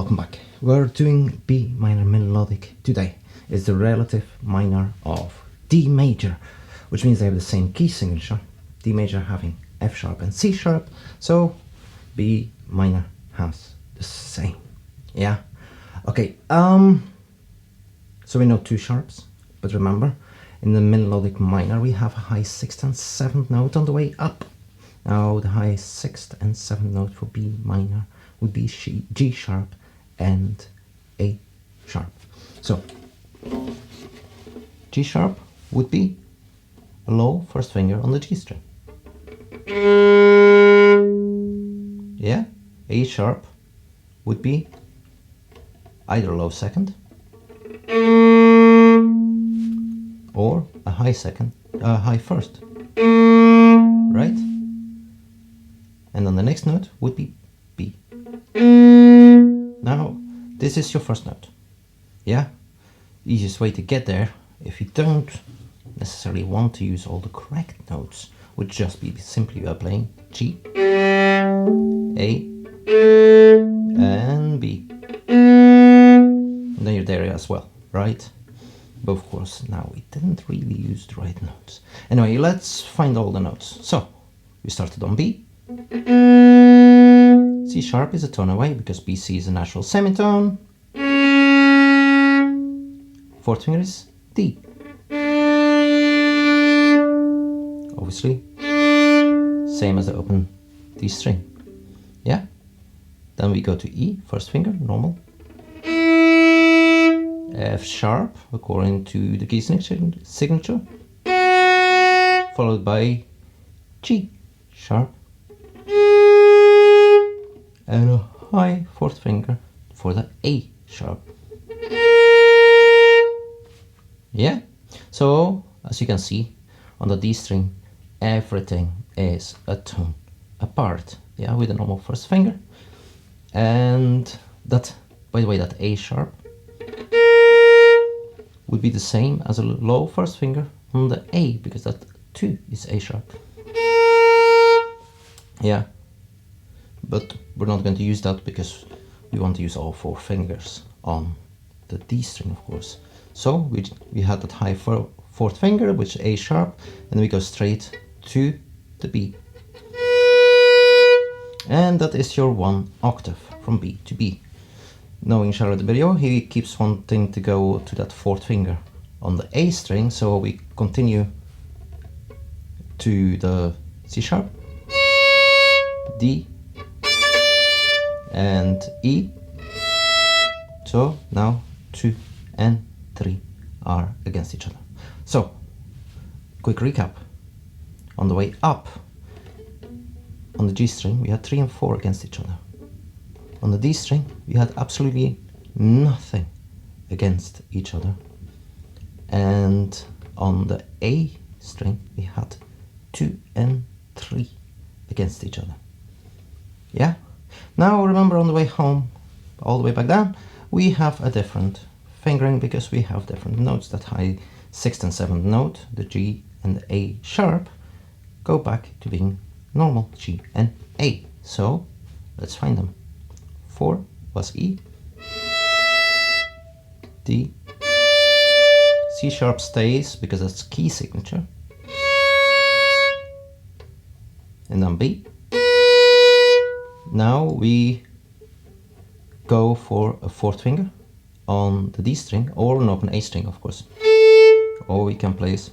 welcome back. We're doing B minor melodic today. It's the relative minor of D major, which means they have the same key signature. D major having F sharp and C sharp, so B minor has the same. Yeah. Okay. So we know two sharps, but remember, in the melodic minor we have a high 6th and 7th note on the way up. Now the high 6th and 7th note for B minor would be G sharp and A sharp. So G sharp would be a low first finger on the G string. Yeah, A sharp would be either low second or a high second, high first, right? And on the next note would be B. Now, this is your first note. Yeah? Easiest way to get there, if you don't necessarily want to use all the correct notes, would just be simply by playing G, A, and B. And then you're there as well, right? But of course, now we didn't really use the right notes. Anyway, let's find all the notes. So, we started on B. C sharp is a tone away because BC is a natural semitone. Fourth finger is D. Obviously, same as the open D string. Yeah? Then we go to E, first finger, normal. F sharp, according to the key signature. Followed by G sharp. And a high fourth finger for the A sharp. Yeah, so as you can see on the D string, everything is a tone apart. Yeah, with a normal first finger. And that, by the way, that A sharp would be the same as a low first finger on the A, because that too is A sharp. Yeah. But we're not going to use that because we want to use all four fingers on the D string, of course. So we had that high fourth finger, which is A sharp, and we go straight to the B. And that is your 1 octave from B to B. Knowing Shara the video, he keeps wanting to go to that fourth finger on the A string, so we continue to the C sharp, D, and E. So now 2 and 3 are against each other. So, quick recap. On the way up, on the G string, we had 3 and 4 against each other. On the D string, we had absolutely nothing against each other. And on the A string, we had 2 and 3 against each other. Yeah? Now remember, on the way home, all the way back down, we have a different fingering because we have different notes. That high 6th and 7th note, the G and the A sharp, go back to being normal G and A. So let's find them. 4 was E, D, C sharp stays because that's key signature, and then B. Now we go for a fourth finger on the D string, or an open A string, of course. Or we can place.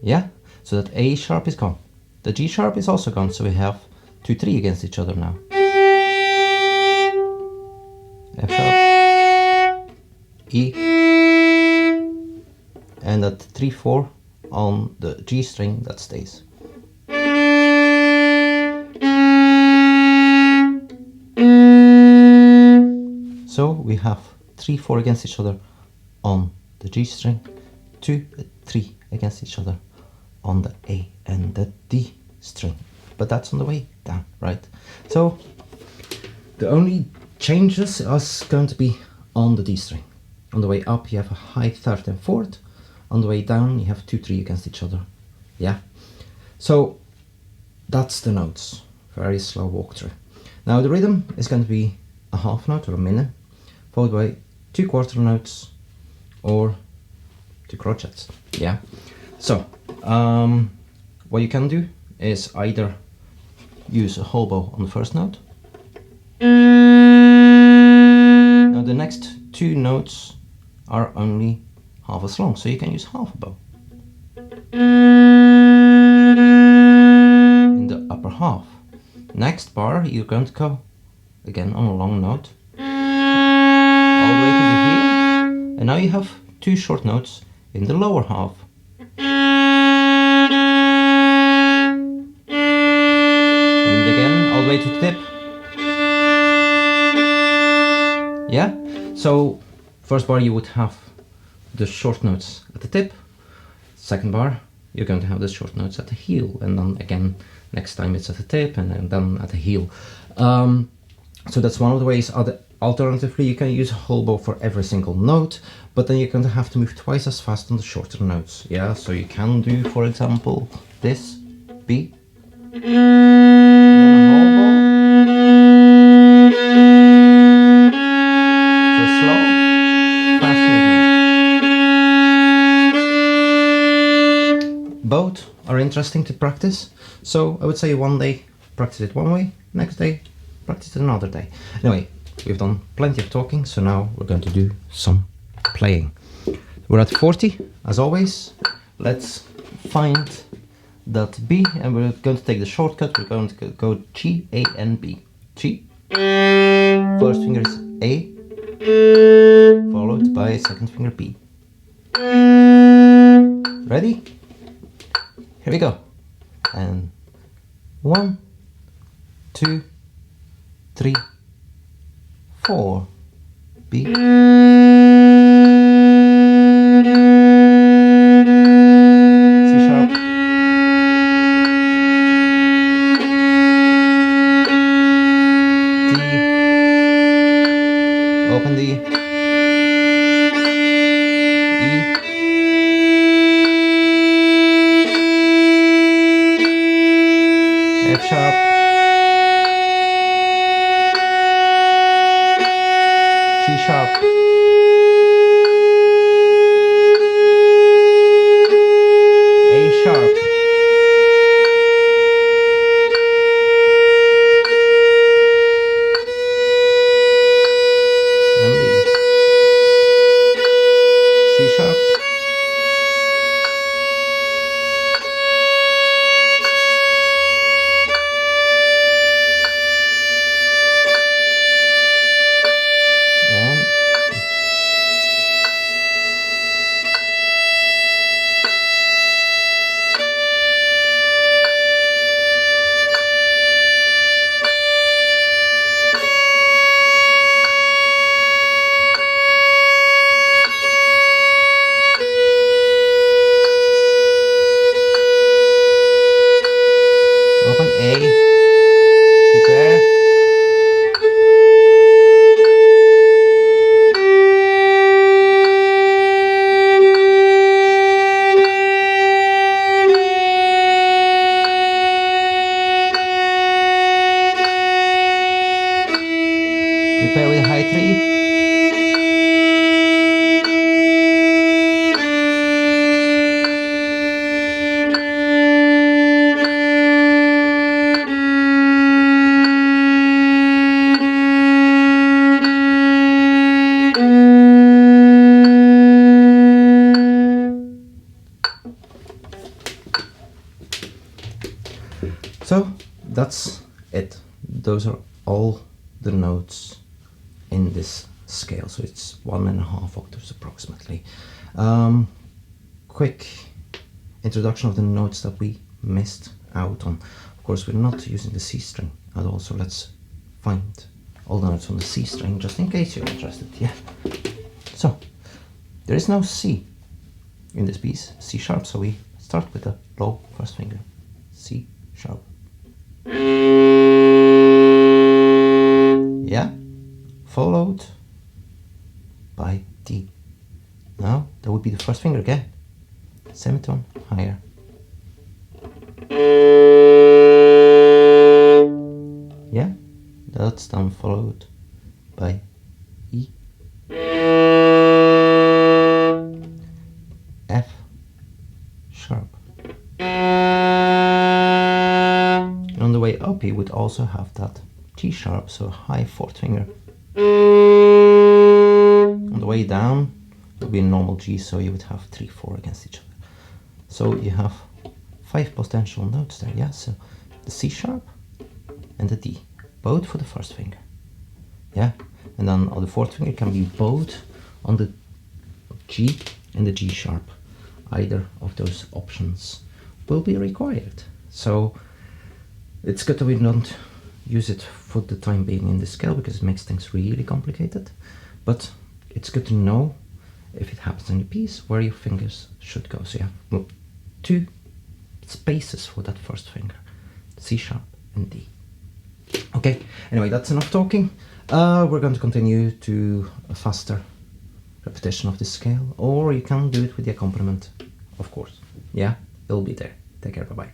Yeah, so that A sharp is gone. The G sharp is also gone, so we have 2, 3 against each other now. F sharp, E, and that 3, 4 on the G string, that stays. So we have 3, 4 against each other on the G string, 2, 3 against each other on the A and the D string. But that's on the way down, right? So the only changes is going to be on the D string. On the way up, you have a high third and fourth. On the way down, you have 2, 3 against each other. Yeah. So that's the notes. Very slow walkthrough. Now the rhythm is going to be a half note or a minute, followed by 2 quarter notes or 2 crotchets. Yeah. So what you can do is either use a whole bow on the first note. Now the next 2 notes are only half as long, so you can use half a bow in the upper half. Next bar you're going to go again on a long note all the way to the heel, and now you have 2 short notes in the lower half. And again all the way to the tip. Yeah, so first bar you would have the short notes at the tip, second bar you're going to have the short notes at the heel, and then again next time it's at the tip and then at the heel. So that's one of the ways. Alternatively, you can use a whole bow for every single note, but then you're going to have to move twice as fast on the shorter notes. Yeah, so you can do, for example, this B, and then a whole bow, so slow, fast movement. Both are interesting to practice, so I would say one day practice it one way, next day practice it another day. Anyway, we've done plenty of talking, so now we're going to do some playing. We're at 40, as always. Let's find that B, and we're going to take the shortcut. We're going to go G, A, and B. G. First finger is A, followed by second finger B. Ready? Here we go. And 1, 2, 3, 4, B, C sharp, D, open D, E, F sharp, G sharp, A sharp, and B, C sharp, and open A, prepare, prepare with a high 3, so that's it. Those are all the notes in this scale, so it's 1.5 octaves approximately. Quick introduction of the notes that we missed out on. Of course, we're not using the C string at all, so let's find all the notes on the C string just in case you're interested. Yeah, so there is no C in this piece, C sharp, so we start with the low first finger, C sharp. Yeah, followed by D. Now that would be the first finger again, semitone higher. Yeah, that that's then followed by E, F sharp. And on the way up you would also have that G sharp, so high fourth finger. On the way down it would be a normal G, so you would have 3, 4 against each other. So you have 5 potential notes there, yeah? So the C sharp and the D, both for the first finger, yeah? And then on the fourth finger can be both on the G and the G sharp. Either of those options will be required. So it's good that we don't use it for the time being in the scale, because it makes things really complicated. But it's good to know, if it happens in the piece, where your fingers should go. So you have 2 spaces for that first finger, C sharp and D. Okay, anyway, that's enough talking. We're going to continue to a faster repetition of this scale, or you can do it with the accompaniment, of course. Yeah, it'll be there. Take care, bye-bye.